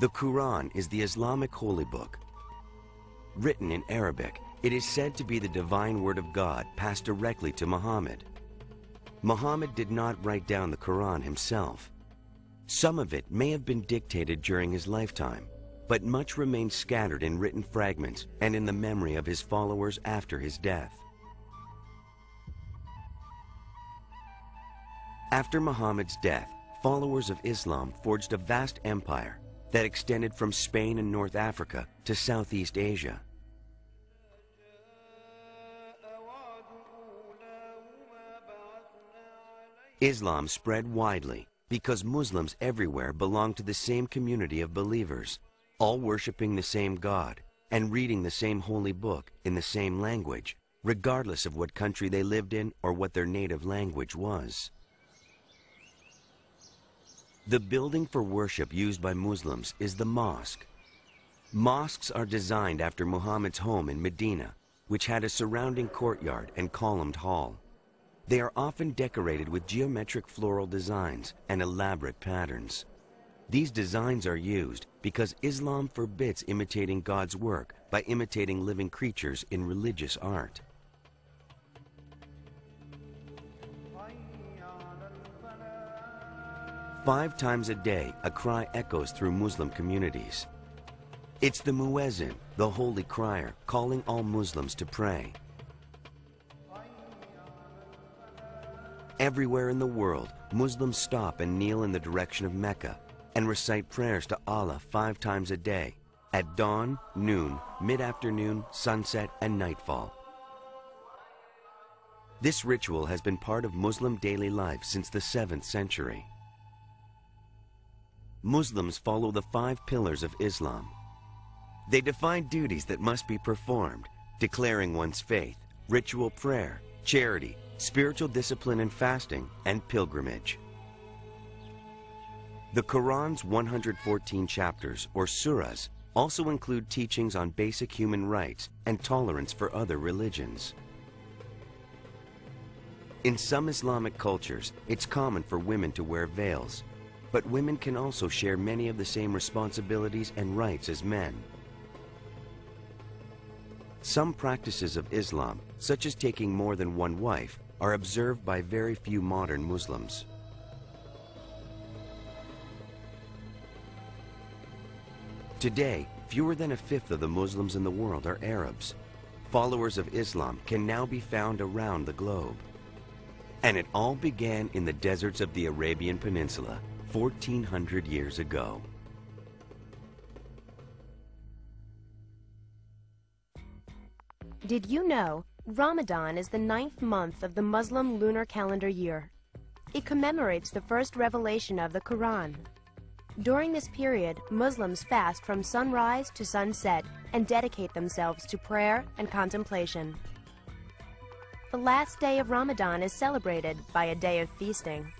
The Quran is the Islamic holy book. Written in Arabic, it is said to be the divine word of God passed directly to Muhammad. Muhammad did not write down the Quran himself. Some of it may have been dictated during his lifetime, but much remains scattered in written fragments and in the memory of his followers after his death. After Muhammad's death, followers of Islam forged a vast empire that extended from Spain and North Africa to Southeast Asia. Islam spread widely because Muslims everywhere belonged to the same community of believers, all worshiping the same God and reading the same holy book in the same language, regardless of what country they lived in or what their native language was. The building for worship used by Muslims is the mosque. Mosques are designed after Muhammad's home in Medina, which had a surrounding courtyard and columned hall. They are often decorated with geometric floral designs and elaborate patterns. These designs are used because Islam forbids imitating God's work by imitating living creatures in religious art. Five times a day, a cry echoes through Muslim communities. It's the muezzin, the holy crier, calling all Muslims to pray. Everywhere in the world, Muslims stop and kneel in the direction of Mecca and recite prayers to Allah 5 times a day, at dawn, noon, mid-afternoon, sunset, and nightfall. This ritual has been part of Muslim daily life since the 7th century. Muslims follow the 5 pillars of Islam. They define duties that must be performed, declaring one's faith, ritual prayer, charity, spiritual discipline and fasting, and pilgrimage. The Quran's 114 chapters, or surahs, also include teachings on basic human rights and tolerance for other religions. In some Islamic cultures, it's common for women to wear veils, but women can also share many of the same responsibilities and rights as men. Some practices of Islam, such as taking more than one wife, are observed by very few modern Muslims. Today, fewer than 1/5 of the Muslims in the world are Arabs. Followers of Islam can now be found around the globe. And it all began in the deserts of the Arabian Peninsula, 1400 years ago. Did you know Ramadan is the 9th month of the Muslim lunar calendar year? It commemorates the first revelation of the Quran. During this period, Muslims fast from sunrise to sunset and dedicate themselves to prayer and contemplation. The last day of Ramadan is celebrated by a day of feasting.